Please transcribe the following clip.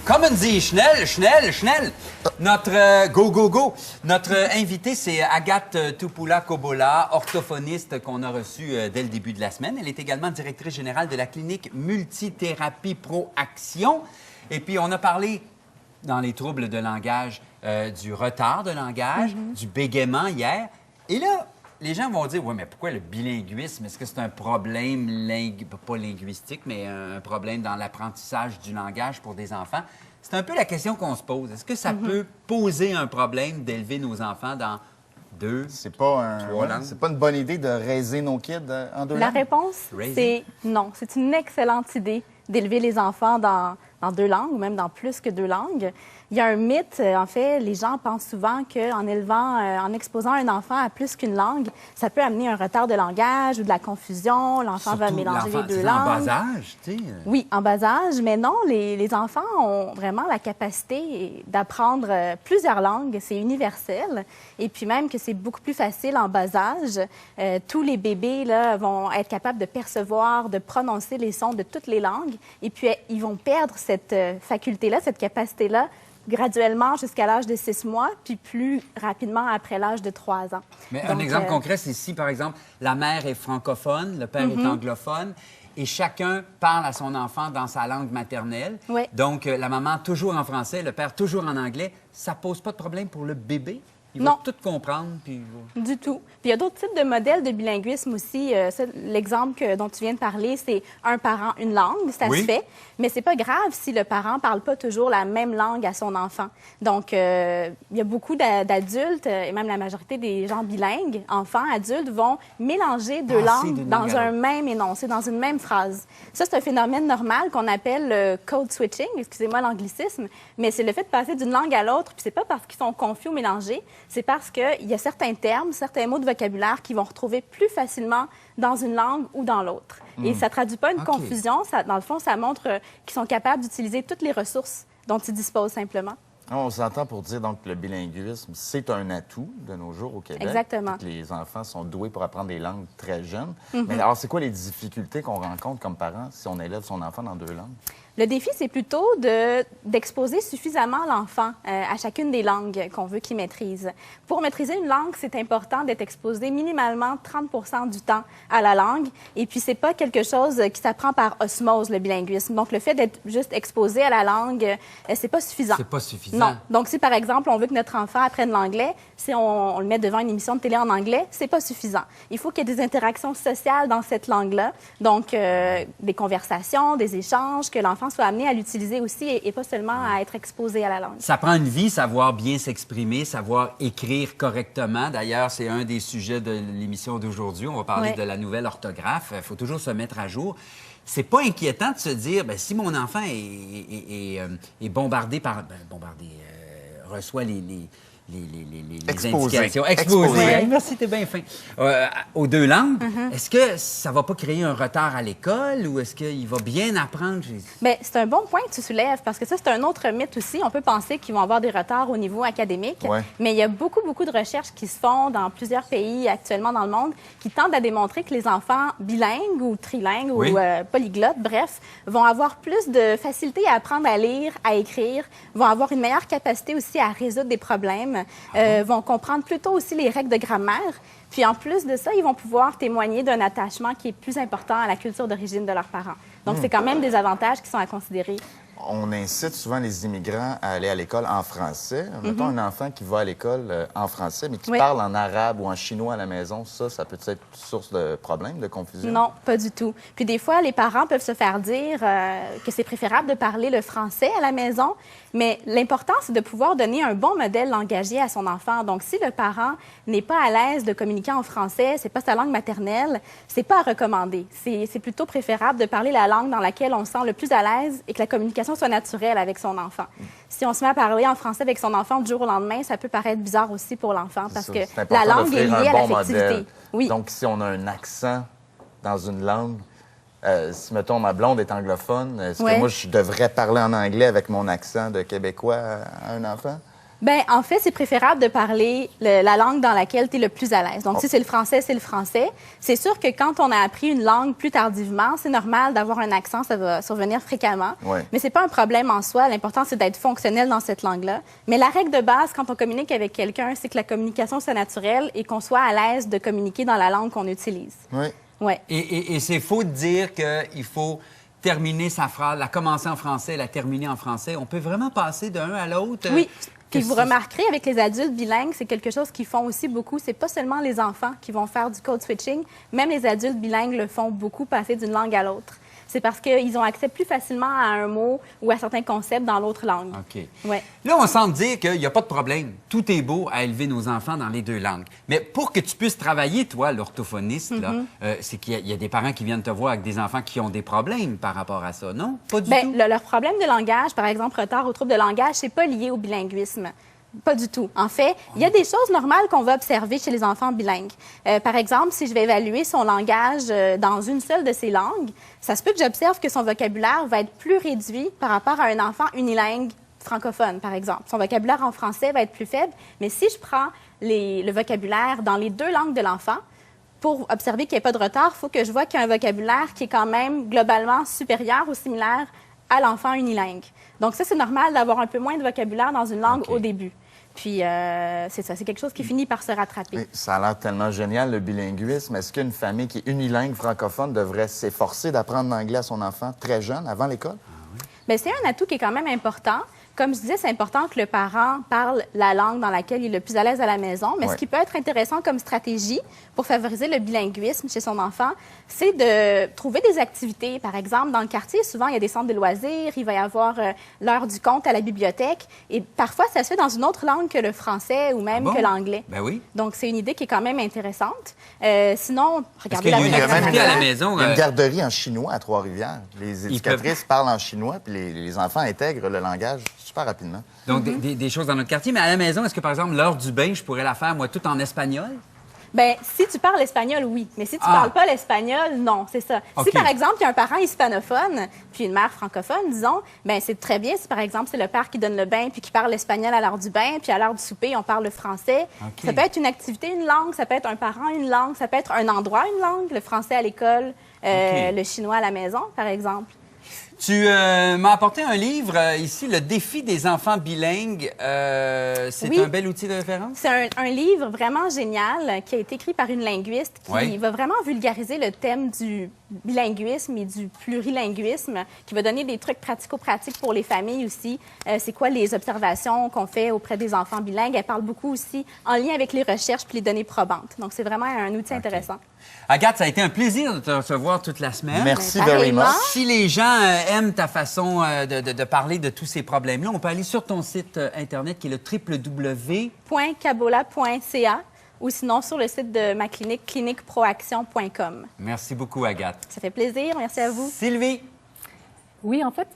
Kommen Sie, schnell, schnell, schnell. Notre go. Notre invitée, c'est Agathe Tupoula-Kobola, orthophoniste qu'on a reçue dès le début de la semaine. Elle est également directrice générale de la clinique Multithérapie Pro Action. Et puis, on a parlé dans les troubles de langage du retard de langage, du bégaiement hier. Et là, les gens vont dire, oui, mais pourquoi le bilinguisme? Est-ce que c'est un problème, pas linguistique, mais un problème dans l'apprentissage du langage pour des enfants? C'est un peu la question qu'on se pose. Est-ce que ça peut poser un problème d'élever nos enfants dans trois langues? C'est pas une bonne idée de raiser nos kids en deux La langues? réponse, c'est non. C'est une excellente idée d'élever les enfants dans deux langues, ou même dans plus que deux langues. Il y a un mythe, en fait, les gens pensent souvent en exposant un enfant à plus qu'une langue, ça peut amener un retard de langage ou de la confusion, l'enfant va mélanger les deux langues. En bas âge, tu sais. Oui, en bas âge, mais non, les enfants ont vraiment la capacité d'apprendre plusieurs langues, c'est universel, et puis même que c'est beaucoup plus facile en bas âge. Tous les bébés là, vont être capables de percevoir, de prononcer les sons de toutes les langues, et puis ils vont perdre cette faculté-là, cette capacité-là, graduellement jusqu'à l'âge de 6 mois, puis plus rapidement après l'âge de 3 ans. Mais Donc, un exemple concret, c'est si, par exemple, la mère est francophone, le père est anglophone, et chacun parle à son enfant dans sa langue maternelle. Oui. Donc, la maman toujours en français, le père toujours en anglais. Ça pose pas de problème pour le bébé? Il Non. va tout comprendre, puis... Du tout. Puis il y a d'autres types de modèles de bilinguisme aussi. L'exemple dont tu viens de parler, c'est un parent, une langue, ça se fait. Mais c'est pas grave si le parent parle pas toujours la même langue à son enfant. Donc, il y a beaucoup d'adultes, et même la majorité des gens bilingues, enfants, adultes, vont mélanger deux langues dans un même énoncé, dans une même phrase. Ça, c'est un phénomène normal qu'on appelle le code switching, excusez-moi l'anglicisme, mais c'est le fait de passer d'une langue à l'autre, puis c'est pas parce qu'ils sont confus ou mélangés, c'est parce qu'il y a certains termes, certains mots de vocabulaire qu'ils vont retrouver plus facilement dans une langue ou dans l'autre. Et ça ne traduit pas une confusion. Ça, dans le fond, ça montre qu'ils sont capables d'utiliser toutes les ressources dont ils disposent simplement. On s'entend pour dire donc que le bilinguisme, c'est un atout de nos jours au Québec. Exactement. Que les enfants sont doués pour apprendre des langues très jeunes. Mais alors, c'est quoi les difficultés qu'on rencontre comme parents si on élève son enfant dans deux langues? Le défi, c'est plutôt d'exposer suffisamment l'enfant à chacune des langues qu'on veut qu'il maîtrise. Pour maîtriser une langue, c'est important d'être exposé minimalement 30 du temps à la langue. Et puis, c'est pas quelque chose qui s'apprend par osmose, le bilinguisme. Donc, le fait d'être juste exposé à la langue, c'est pas suffisant. C'est pas suffisant. Non. Donc, si, par exemple, on veut que notre enfant apprenne l'anglais, si on le met devant une émission de télé en anglais, c'est pas suffisant. Il faut qu'il y ait des interactions sociales dans cette langue-là. Donc, des conversations, des échanges, que l'enfant soit amené à l'utiliser aussi et pas seulement à être exposé à la langue. Ça prend une vie, savoir bien s'exprimer, savoir écrire correctement. D'ailleurs, c'est un des sujets de l'émission d'aujourd'hui. On va parler de la nouvelle orthographe. Il faut toujours se mettre à jour. C'est pas inquiétant de se dire, bien, si mon enfant est bombardé par... reçoit les indications. Exposé. Merci, t'es bien fin. Aux deux langues, est-ce que ça va pas créer un retard à l'école ou est-ce qu'il va bien apprendre? Bien, c'est un bon point que tu soulèves parce que ça, c'est un autre mythe aussi. On peut penser qu'ils vont avoir des retards au niveau académique, mais il y a beaucoup de recherches qui se font dans plusieurs pays actuellement dans le monde qui tentent à démontrer que les enfants bilingues ou trilingues ou polyglottes, bref, vont avoir plus de facilité à apprendre à lire, à écrire, vont avoir une meilleure capacité aussi à résoudre des problèmes, vont comprendre plutôt aussi les règles de grammaire. Puis en plus de ça, ils vont pouvoir témoigner d'un attachement qui est plus important à la culture d'origine de leurs parents. Donc, c'est quand même des avantages qui sont à considérer. On incite souvent les immigrants à aller à l'école en français. Mettons un enfant qui va à l'école en français, mais qui parle en arabe ou en chinois à la maison, ça peut être source de problème, de confusion? Non, pas du tout. Puis des fois, les parents peuvent se faire dire que c'est préférable de parler le français à la maison, mais l'important, c'est de pouvoir donner un bon modèle langagier à son enfant. Donc, si le parent n'est pas à l'aise de communiquer en français, c'est pas sa langue maternelle, c'est pas à recommander. C'est plutôt préférable de parler la langue dans laquelle on se sent le plus à l'aise et que la communication soit naturelle avec son enfant. Si on se met à parler en français avec son enfant du jour au lendemain, ça peut paraître bizarre aussi pour l'enfant parce que la langue est liée à l'affectivité. Oui. Donc, si on a un accent dans une langue, si, mettons, ma blonde est anglophone, est-ce que moi, je devrais parler en anglais avec mon accent de Québécois à un enfant? Bien, en fait, c'est préférable de parler la langue dans laquelle tu es le plus à l'aise. Donc, si c'est le français, c'est le français. C'est sûr que quand on a appris une langue plus tardivement, c'est normal d'avoir un accent, ça va survenir fréquemment. Oui. Mais c'est pas un problème en soi. L'important, c'est d'être fonctionnel dans cette langue-là. Mais la règle de base, quand on communique avec quelqu'un, c'est que la communication soit naturelle et qu'on soit à l'aise de communiquer dans la langue qu'on utilise. Oui. Ouais. Et c'est faux de dire qu'il faut terminer sa phrase, la commencer en français, la terminer en français. On peut vraiment passer d'un à l'autre. Oui. Puis vous remarquerez, avec les adultes bilingues, c'est quelque chose qu'ils font aussi beaucoup. C'est pas seulement les enfants qui vont faire du code switching. Même les adultes bilingues le font beaucoup, passer d'une langue à l'autre. C'est parce qu'ils ont accès plus facilement à un mot ou à certains concepts dans l'autre langue. OK. Ouais. Là, on semble dire qu'il n'y a pas de problème. Tout est beau à élever nos enfants dans les deux langues. Mais pour que tu puisses travailler, toi, l'orthophoniste, c'est qu'il y a des parents qui viennent te voir avec des enfants qui ont des problèmes par rapport à ça, non? Pas du tout? Leur problème de langage, par exemple, retard ou trouble de langage, c'est pas lié au bilinguisme. Pas du tout. En fait, il y a des choses normales qu'on va observer chez les enfants bilingues. Par exemple, si je vais évaluer son langage dans une seule de ses langues, ça se peut que j'observe que son vocabulaire va être plus réduit par rapport à un enfant unilingue francophone, par exemple. Son vocabulaire en français va être plus faible, mais si je prends le vocabulaire dans les deux langues de l'enfant, pour observer qu'il n'y ait pas de retard, il faut que je vois qu'il y a un vocabulaire qui est quand même globalement supérieur ou similaire à l'enfant unilingue. Donc ça, c'est normal d'avoir un peu moins de vocabulaire dans une langue au début. Puis, c'est ça, c'est quelque chose qui finit par se rattraper. Oui, ça a l'air tellement génial, le bilinguisme. Est-ce qu'une famille qui est unilingue francophone devrait s'efforcer d'apprendre l'anglais à son enfant très jeune, avant l'école? Bien, c'est un atout qui est quand même important. Comme je disais, c'est important que le parent parle la langue dans laquelle il est le plus à l'aise à la maison. Mais ce qui peut être intéressant comme stratégie pour favoriser le bilinguisme chez son enfant, c'est de trouver des activités. Par exemple, dans le quartier, souvent, il y a des centres de loisirs, il va y avoir l'heure du conte à la bibliothèque. Et parfois, ça se fait dans une autre langue que le français ou même que l'anglais. Ben oui. Donc, c'est une idée qui est quand même intéressante. Sinon, regardez la activité à la maison. Il y a une garderie en chinois à Trois-Rivières. Les éducatrices parlent en chinois, puis les enfants intègrent le langage super rapidement. Donc, des choses dans notre quartier. Mais à la maison, est-ce que, par exemple, l'heure du bain, je pourrais la faire, moi, tout en espagnol? Bien, si tu parles espagnol, oui. Mais si tu parles pas l'espagnol, non, c'est ça. Si, par exemple, il y a un parent hispanophone, puis une mère francophone, disons, bien, c'est très bien si, par exemple, c'est le père qui donne le bain puis qui parle l'espagnol à l'heure du bain, puis à l'heure du souper, on parle le français. Ça peut être une activité, une langue, ça peut être un parent, une langue, ça peut être un endroit, une langue, le français à l'école, le chinois à la maison, par exemple. Tu m'as apporté un livre ici, Le défi des enfants bilingues. C'est un bel outil de référence? C'est un livre vraiment génial qui a été écrit par une linguiste qui va vraiment vulgariser le thème du bilinguisme et du plurilinguisme, qui va donner des trucs pratico-pratiques pour les familles aussi. C'est quoi les observations qu'on fait auprès des enfants bilingues? Elle parle beaucoup aussi en lien avec les recherches puis les données probantes. Donc, c'est vraiment un outil intéressant. Agathe, ça a été un plaisir de te recevoir toute la semaine. Merci very much. Si les gens aiment ta façon de parler de tous ces problèmes-là, on peut aller sur ton site Internet qui est le www.cabola.ca ou sinon sur le site de ma clinique, cliniqueproaction.com. Merci beaucoup, Agathe. Ça fait plaisir. Merci à vous. Sylvie? Oui, en fait,